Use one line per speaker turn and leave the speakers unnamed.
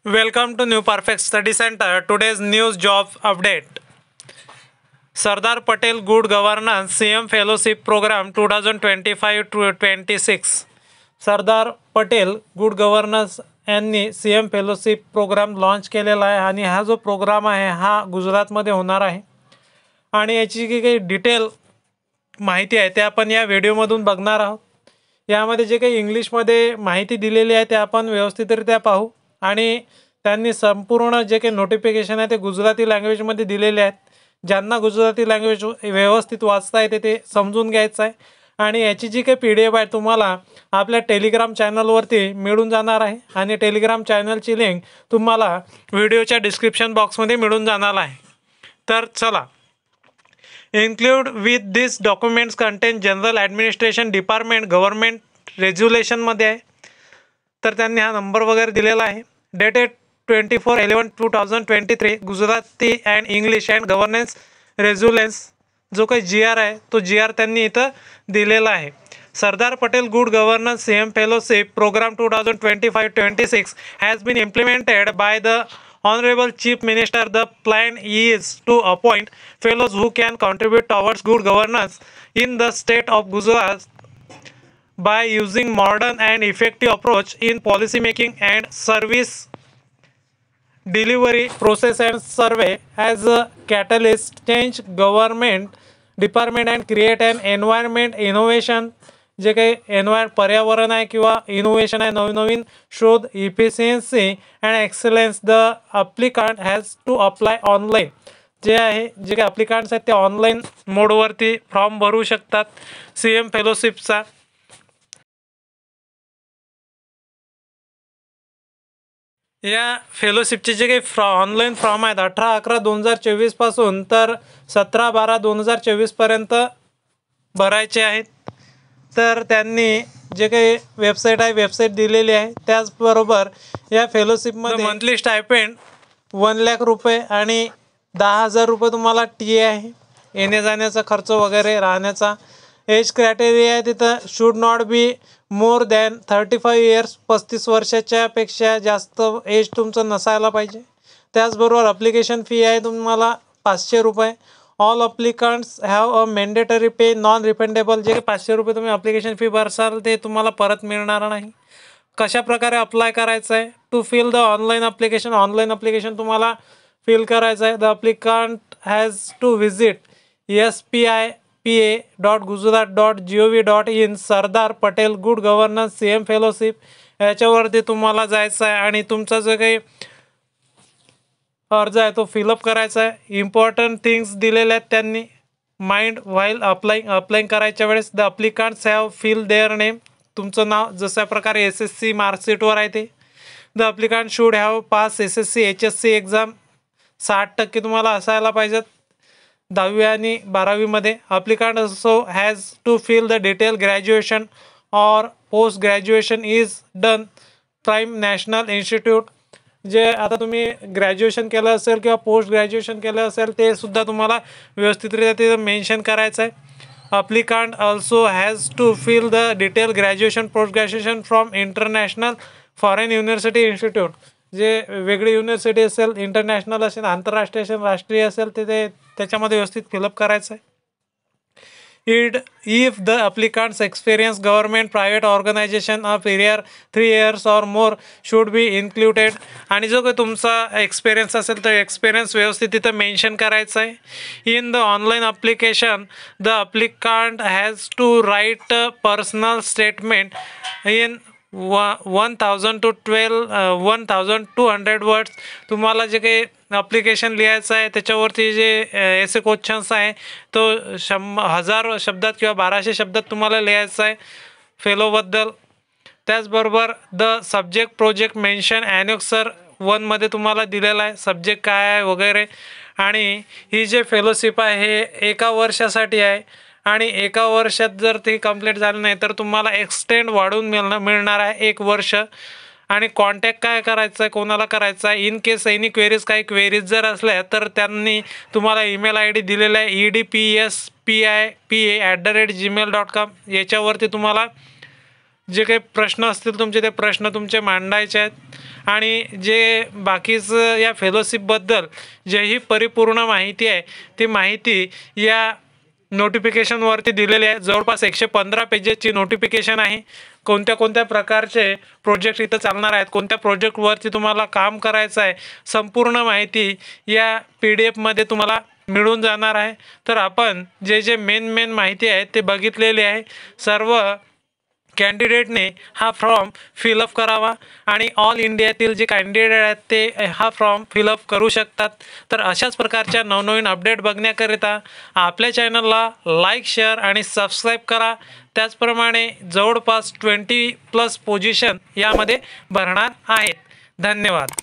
Welcome to New Perfect Study Center. Today's news job update. Sardar Patel Good Governance CM Fellowship Program 2025-26. Sardar Patel good governance यांनी CM fellowship programme launch केलेला आहे आणि हा जो programme आहे हा गुजरातमध्ये होणार आहे आणि याची जी काही डिटेल माहिती आहे ते आपण या व्हिडिओमधून बघणार आहोत। यामध्ये जे काही इंग्लिशमध्ये माहिती दिलेली आहे ते आपण व्यवस्थितरित्या पाहू आणि त्यांनी संपूर्ण जे काही नोटिफिकेशन आहे ते गुजराती लँग्वेजमध्ये दिलेले आहेत। ज्यांना गुजराती लँग्वेज व्यवस्थित वाचता येते ते समजून घ्यायचं आहे आणि याची जी काही PDF आहे तुम्हाला आपल्या टेलिग्राम चॅनलवरती मिळून जाणार आहे आणि टेलिग्राम चॅनलची लिंक तुम्हाला व्हिडिओच्या डिस्क्रिप्शन बॉक्समध्ये मिळून जाणार आहे। तर चला, include with these documents contain general administration department government रेग्युलेशनमध्ये आहे। तर त्यांनी हा नंबर वगैरे दिलेला आहे। Dated 24/11/2023 Gujarati and English and governance regulations जो काही GR आहे तो GR त्यांनी इथं दिलेला आहे। Sardar Patel good governance CM fellowship programme 2025-26 has been implemented by the Honorable Chief Minister. The plan is to appoint fellows who can contribute towards good governance in the state of Gujarat by using modern and effective approach in policy making and service delivery process and survey as a catalyst change government department and create an environment innovation जे काही पर्यावरण आहे किंवा innovation आहे नवीन शोध efficiency and excellence the applicant has to apply online जे आहे जे काही अप्लिकंट्स आहेत ते ऑनलाईन मोडवरती फॉर्म भरू शकतात CM फेलोशिपचा। या फेलोशिपचे जे काही ऑनलाईन फॉर्म आहेत 18/11/2024 पासून तर 17/12/2024 पर्यंत भरायचे आहेत। तर त्यांनी जे काही वेबसाईट दिलेली आहे त्याचबरोबर या फेलोशिपमध्ये मंथली स्टायपेंड 1 लाख रुपये आणि 10,000 रुपये तुम्हाला TA आहे, येणे जाण्याचा खर्च वगैरे राहण्याचा। एज क्रायटेरिया आहे तिथं should not be more than 35 years 35 वर्षाच्या पेक्षा जास्त एज तुमचं नसायला पाहिजे। त्याचबरोबर अप्लिकेशन फी आहे तुम्हाला 500 रुपये। All applicants have a mandatory pay non refundable जे 500 रुपये तुम्ही अप्लिकेशन फी भरसाल ते तुम्हाला परत मिळणार नाही। कशा प्रकारे अप्लाय करायचं आहे to fill the online application तुम्हाला फिल करायचं आहे। The applicant has to visit spipa.gujarat.gov.in Sardar Patel good governance CM fellowship याच्यावरती तुम्हाला जायचं आहे आणि तुमचा जो काही अर्ज आहे तो फिलअप करायचा आहे। इम्पॉर्टंट थिंग्स दिलेले आहेत त्यांनी माइंड व्हाईल अप्लाइंग करायच्या वेळेस the applicants have fill their name तुमचं नाव जशा प्रकारे SSC मार्कशीटवर आहे ते। The applicant should have pass SSC HSC exam 60% तुम्हाला असायला पाहिजेत 10वी आणि 12वीमध्ये। Applicant also has to fill the detail graduation or post graduation is done prime national institute जे आता तुम्ही ग्रॅज्युएशन केलं असेल किंवा पोस्ट ग्रॅज्युएशन केलं असेल ते सुद्धा तुम्हाला व्यवस्थितरित्या ते मेन्शन करायचं आहे। Applicant also has to fill the detail graduation post graduation from international foreign university institute जे वेगळी युनिव्हर्सिटी असेल इंटरनॅशनल असेल आंतरराष्ट्रीय असेल राष्ट्रीय असेल ते त्याच्यामध्ये व्यवस्थित फिलअप करायचं आहे। If the applicant's experience government private organization of period 3 years or more should be included आणि जो काही तुमचा एक्सपिरियन्स असेल तर एक्सपिरियन्स व्यवस्थित तिथं मेन्शन करायचं आहे। In the online application the applicant has to write personal statement in 1000 to 1200 words तुम्हाला जे काही अप्लिकेशन लिहायचं आहे त्याच्यावरती जे ऐसे क्वेश्चन्स आहे तो 1000 शब्दात किंवा 1200 शब्दात तुम्हाला लिहायचं आहे फेलोबद्दल। त्याचबरोबर the subject project mention annexure 1 मध्ये तुम्हाला दिलेला आहे सब्जेक्ट काय आहे वगैरे। आणि ही जे फेलोशिप आहे हे 1 वर्षासाठी आहे आणि 1 वर्षात जर ते कंप्लीट झालं नाही तर तुम्हाला एक्सटेंड वाढवून मिळणार आहे 1 वर्ष। आणि कॉन्टॅक्ट काय करायचं आहे कोणाला करायचं आहे इन केस एनी क्वेरीज काही क्वेरीज जर असल्या तर त्यांनी तुम्हाला ईमेल ID दिलेला आहे edpspipa@gmail.com याच्यावरती तुम्हाला जे काही प्रश्न असतील तुमचे ते प्रश्न तुमचे मांडायचे आहेत आणि जे बाकीचं या फेलोशिपबद्दल जे ही परिपूर्ण माहिती आहे ती माहिती या नोटिफिकेशनवरती दिलेली आहे। जवळपास 115 पेजेसची नोटिफिकेशन आहे। कोणत्या कोणत्या प्रकारचे प्रोजेक्ट इथं चालणार आहेत, कोणत्या प्रोजेक्टवरती तुम्हाला काम करायचं आहे, संपूर्ण माहिती या PDF मध्ये तुम्हाला मिळून जाणार आहे। तर आपण जे जे मेन माहिती आहे ते बघितलेली आहे। सर्व कॅन्डिडेटने हा फॉर्म फिलअप करावा आणि ऑल इंडियातील जे कॅन्डिडेट आहेत ते हा फॉर्म फिलअप करू शकतात। तर अशाच प्रकारच्या नवनवीन अपडेट बघण्याकरिता आपल्या चॅनलला लाईक, शेअर आणि सबस्क्राईब करा। त्याचप्रमाणे जवळपास 20+ पोझिशन यामध्ये भरणार आहेत। धन्यवाद।